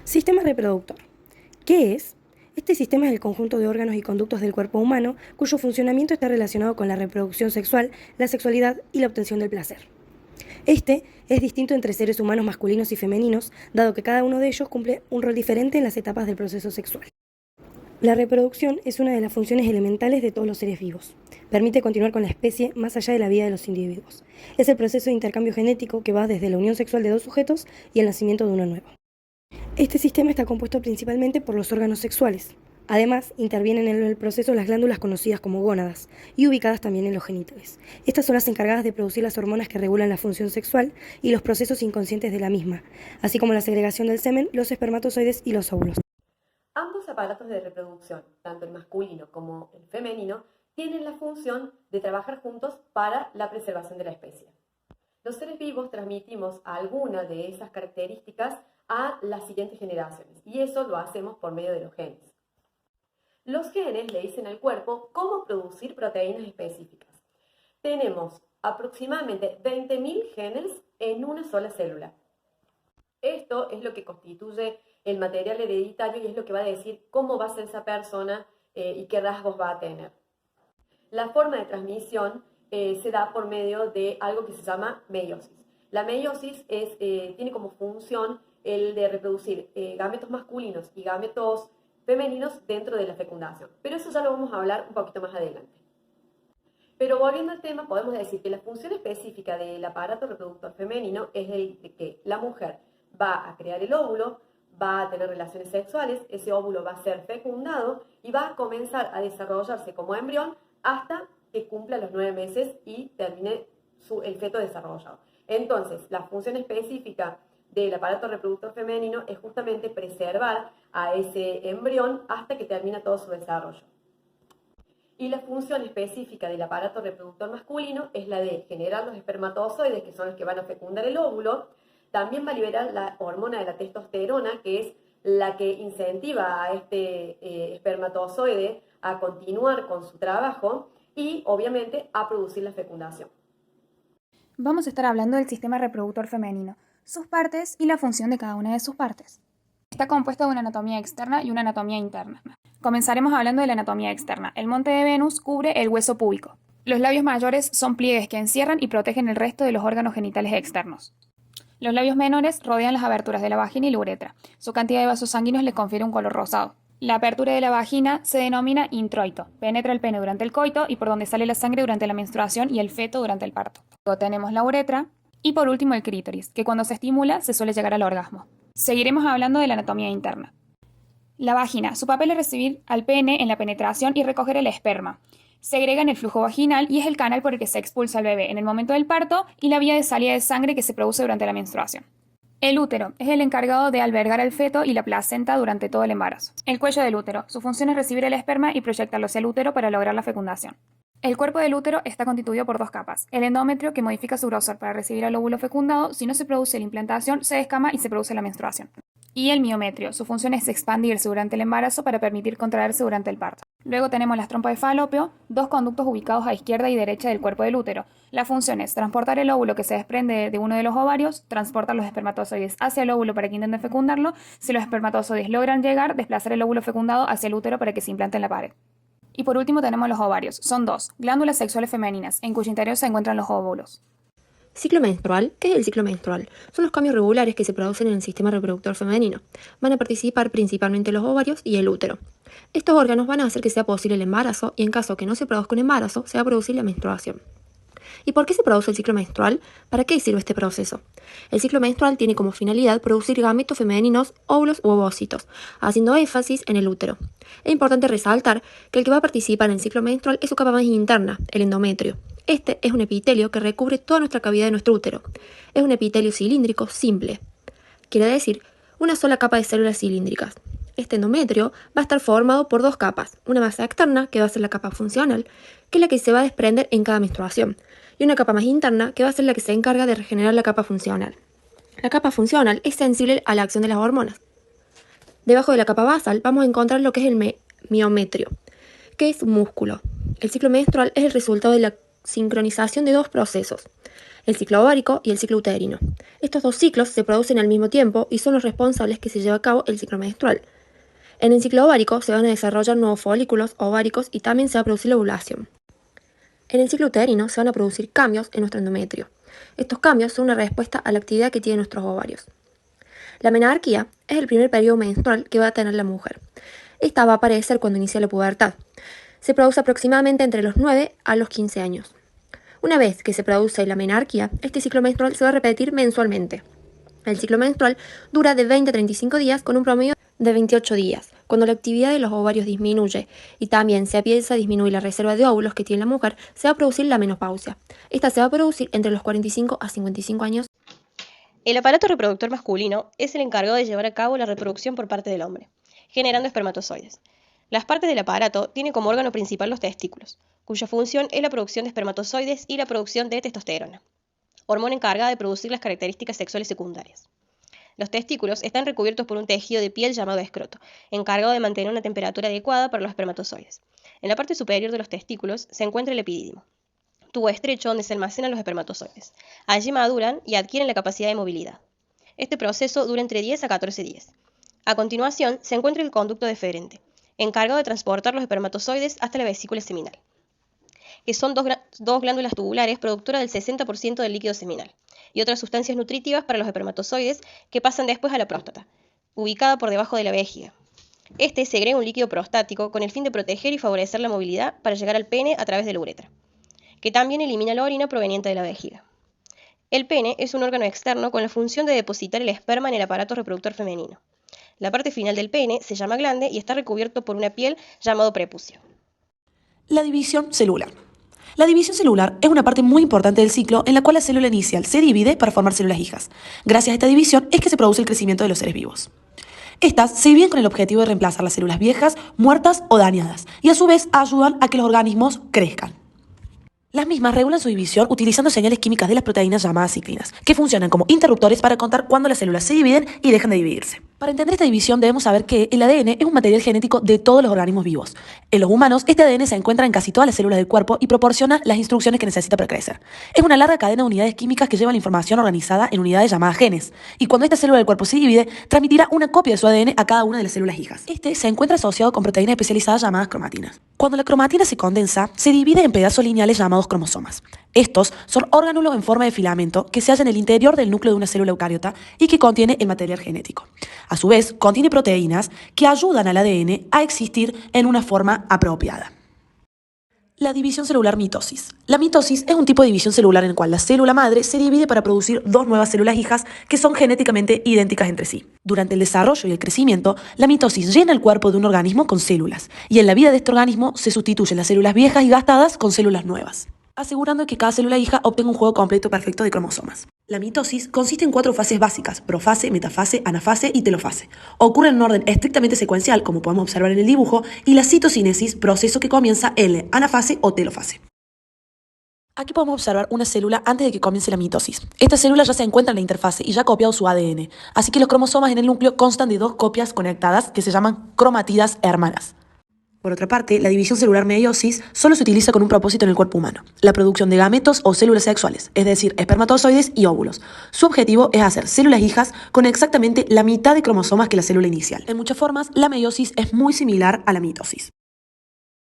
Sistema reproductor. ¿Qué es? Este sistema es el conjunto de órganos y conductos del cuerpo humano cuyo funcionamiento está relacionado con la reproducción sexual, la sexualidad y la obtención del placer. Este es distinto entre seres humanos masculinos y femeninos, dado que cada uno de ellos cumple un rol diferente en las etapas del proceso sexual. La reproducción es una de las funciones elementales de todos los seres vivos. Permite continuar con la especie más allá de la vida de los individuos. Es el proceso de intercambio genético que va desde la unión sexual de dos sujetos y el nacimiento de uno nuevo. Este sistema está compuesto principalmente por los órganos sexuales. Además, intervienen en el proceso las glándulas conocidas como gónadas y ubicadas también en los genitales. Estas son las encargadas de producir las hormonas que regulan la función sexual y los procesos inconscientes de la misma, así como la segregación del semen, los espermatozoides y los óvulos. Ambos aparatos de reproducción, tanto el masculino como el femenino, tienen la función de trabajar juntos para la preservación de la especie. Los seres vivos transmitimos alguna de esas características a las siguientes generaciones, y eso lo hacemos por medio de los genes. Los genes le dicen al cuerpo cómo producir proteínas específicas. Tenemos aproximadamente 20.000 genes en una sola célula. Esto es lo que constituye el material hereditario y es lo que va a decir cómo va a ser esa persona y qué rasgos va a tener. La forma de transmisión se da por medio de algo que se llama meiosis. La meiosis tiene como función el de reproducir gametos masculinos y gametos femeninos dentro de la fecundación. Pero eso ya lo vamos a hablar un poquito más adelante. Pero volviendo al tema, podemos decir que la función específica del aparato reproductor femenino es el de que la mujer va a crear el óvulo, va a tener relaciones sexuales, ese óvulo va a ser fecundado y va a comenzar a desarrollarse como embrión hasta que cumpla los 9 meses y termine el feto desarrollado. Entonces, la función específica del aparato reproductor femenino es justamente preservar a ese embrión hasta que termina todo su desarrollo. Y la función específica del aparato reproductor masculino es la de generar los espermatozoides, que son los que van a fecundar el óvulo. También va a liberar la hormona de la testosterona, que es la que incentiva a este espermatozoide a continuar con su trabajo y, obviamente, a producir la fecundación. Vamos a estar hablando del sistema reproductor femenino, sus partes y la función de cada una de sus partes. Está compuesto de una anatomía externa y una anatomía interna. Comenzaremos hablando de la anatomía externa. El monte de Venus cubre el hueso púbico. Los labios mayores son pliegues que encierran y protegen el resto de los órganos genitales externos. Los labios menores rodean las aberturas de la vagina y la uretra. Su cantidad de vasos sanguíneos le confiere un color rosado. La apertura de la vagina se denomina introito. Penetra el pene durante el coito y por donde sale la sangre durante la menstruación y el feto durante el parto. Luego tenemos la uretra y por último el clítoris, que cuando se estimula se suele llegar al orgasmo. Seguiremos hablando de la anatomía interna. La vagina. Su papel es recibir al pene en la penetración y recoger el esperma. Segrega en el flujo vaginal y es el canal por el que se expulsa al bebé en el momento del parto y la vía de salida de sangre que se produce durante la menstruación. El útero es el encargado de albergar al feto y la placenta durante todo el embarazo. El cuello del útero. Su función es recibir el esperma y proyectarlo hacia el útero para lograr la fecundación. El cuerpo del útero está constituido por 2 capas. El endometrio, que modifica su grosor para recibir al óvulo fecundado. Si no se produce la implantación, se descama y se produce la menstruación. Y el miometrio. Su función es expandirse durante el embarazo para permitir contraerse durante el parto. Luego tenemos las trompas de falopio, 2 conductos ubicados a izquierda y derecha del cuerpo del útero. La función es transportar el óvulo que se desprende de uno de los ovarios, transportar los espermatozoides hacia el óvulo para que intenten fecundarlo. Si los espermatozoides logran llegar, desplazar el óvulo fecundado hacia el útero para que se implante en la pared. Y por último tenemos los ovarios. Son 2, glándulas sexuales femeninas, en cuyo interior se encuentran los óvulos. Ciclo menstrual. ¿Qué es el ciclo menstrual? Son los cambios regulares que se producen en el sistema reproductor femenino. Van a participar principalmente los ovarios y el útero. Estos órganos van a hacer que sea posible el embarazo y en caso que no se produzca un embarazo, se va a producir la menstruación. ¿Y por qué se produce el ciclo menstrual? ¿Para qué sirve este proceso? El ciclo menstrual tiene como finalidad producir gametos femeninos, óvulos u ovocitos, haciendo énfasis en el útero. Es importante resaltar que el que va a participar en el ciclo menstrual es su capa más interna, el endometrio. Este es un epitelio que recubre toda nuestra cavidad de nuestro útero. Es un epitelio cilíndrico simple. Quiere decir, una sola capa de células cilíndricas. Este endometrio va a estar formado por 2 capas, una masa externa, que va a ser la capa funcional, que es la que se va a desprender en cada menstruación, y una capa más interna, que va a ser la que se encarga de regenerar la capa funcional. La capa funcional es sensible a la acción de las hormonas. Debajo de la capa basal vamos a encontrar lo que es el miometrio, que es un músculo. El ciclo menstrual es el resultado de la sincronización de 2 procesos. el ciclo ovárico y el ciclo uterino. Estos dos ciclos se producen al mismo tiempo y son los responsables que se lleve a cabo el ciclo menstrual. En el ciclo ovárico se van a desarrollar nuevos folículos ováricos y también se va a producir la ovulación. En el ciclo uterino se van a producir cambios en nuestro endometrio. Estos cambios son una respuesta a la actividad que tienen nuestros ovarios. La menarquía es el primer periodo menstrual que va a tener la mujer. Esta va a aparecer cuando inicia la pubertad. Se produce aproximadamente entre los 9 a los 15 años. Una vez que se produce la menarquía, este ciclo menstrual se va a repetir mensualmente. El ciclo menstrual dura de 20 a 35 días con un promedio de 28 días. Cuando la actividad de los ovarios disminuye y también se empieza a disminuir la reserva de óvulos que tiene la mujer, se va a producir la menopausia. Esta se va a producir entre los 45 a 55 años. El aparato reproductor masculino es el encargado de llevar a cabo la reproducción por parte del hombre, generando espermatozoides. Las partes del aparato tienen como órgano principal los testículos, cuya función es la producción de espermatozoides y la producción de testosterona, hormona encargada de producir las características sexuales secundarias. Los testículos están recubiertos por un tejido de piel llamado escroto, encargado de mantener una temperatura adecuada para los espermatozoides. En la parte superior de los testículos se encuentra el epidídimo, tubo estrecho donde se almacenan los espermatozoides. Allí maduran y adquieren la capacidad de movilidad. Este proceso dura entre 10 a 14 días. A continuación se encuentra el conducto deferente, encargado de transportar los espermatozoides hasta la vesícula seminal, que son dos glándulas tubulares productoras del 60% del líquido seminal, y otras sustancias nutritivas para los espermatozoides que pasan después a la próstata, ubicada por debajo de la vejiga. Este segrega un líquido prostático con el fin de proteger y favorecer la movilidad para llegar al pene a través de la uretra, que también elimina la orina proveniente de la vejiga. El pene es un órgano externo con la función de depositar el esperma en el aparato reproductor femenino. La parte final del pene se llama glande y está recubierto por una piel llamado prepucio. La división celular. La división celular es una parte muy importante del ciclo en la cual la célula inicial se divide para formar células hijas. Gracias a esta división es que se produce el crecimiento de los seres vivos. Estas se dividen con el objetivo de reemplazar las células viejas, muertas o dañadas, y a su vez ayudan a que los organismos crezcan. Las mismas regulan su división utilizando señales químicas de las proteínas llamadas ciclinas, que funcionan como interruptores para contar cuándo las células se dividen y dejan de dividirse. Para entender esta división debemos saber que el ADN es un material genético de todos los organismos vivos. En los humanos, este ADN se encuentra en casi todas las células del cuerpo y proporciona las instrucciones que necesita para crecer. Es una larga cadena de unidades químicas que llevan la información organizada en unidades llamadas genes, y cuando esta célula del cuerpo se divide, transmitirá una copia de su ADN a cada una de las células hijas. Este se encuentra asociado con proteínas especializadas llamadas cromatinas. Cuando la cromatina se condensa, se divide en pedazos lineales llamados cromosomas. Estos son orgánulos en forma de filamento que se hallan en el interior del núcleo de una célula eucariota y que contiene el material genético. A su vez, contiene proteínas que ayudan al ADN a existir en una forma apropiada. La división celular mitosis. La mitosis es un tipo de división celular en el cual la célula madre se divide para producir dos nuevas células hijas que son genéticamente idénticas entre sí. Durante el desarrollo y el crecimiento, la mitosis llena el cuerpo de un organismo con células, y en la vida de este organismo se sustituyen las células viejas y gastadas con células nuevas, asegurando que cada célula hija obtenga un juego completo perfecto de cromosomas. La mitosis consiste en 4 fases básicas: profase, metafase, anafase y telofase. Ocurre en un orden estrictamente secuencial, como podemos observar en el dibujo, y la citocinesis, proceso que comienza en la anafase o telofase. Aquí podemos observar una célula antes de que comience la mitosis. Esta célula ya se encuentra en la interfase y ya ha copiado su ADN, así que los cromosomas en el núcleo constan de 2 copias conectadas que se llaman cromatidas hermanas. Por otra parte, la división celular meiosis solo se utiliza con un propósito en el cuerpo humano: la producción de gametos o células sexuales, es decir, espermatozoides y óvulos. Su objetivo es hacer células hijas con exactamente la mitad de cromosomas que la célula inicial. En muchas formas, la meiosis es muy similar a la mitosis.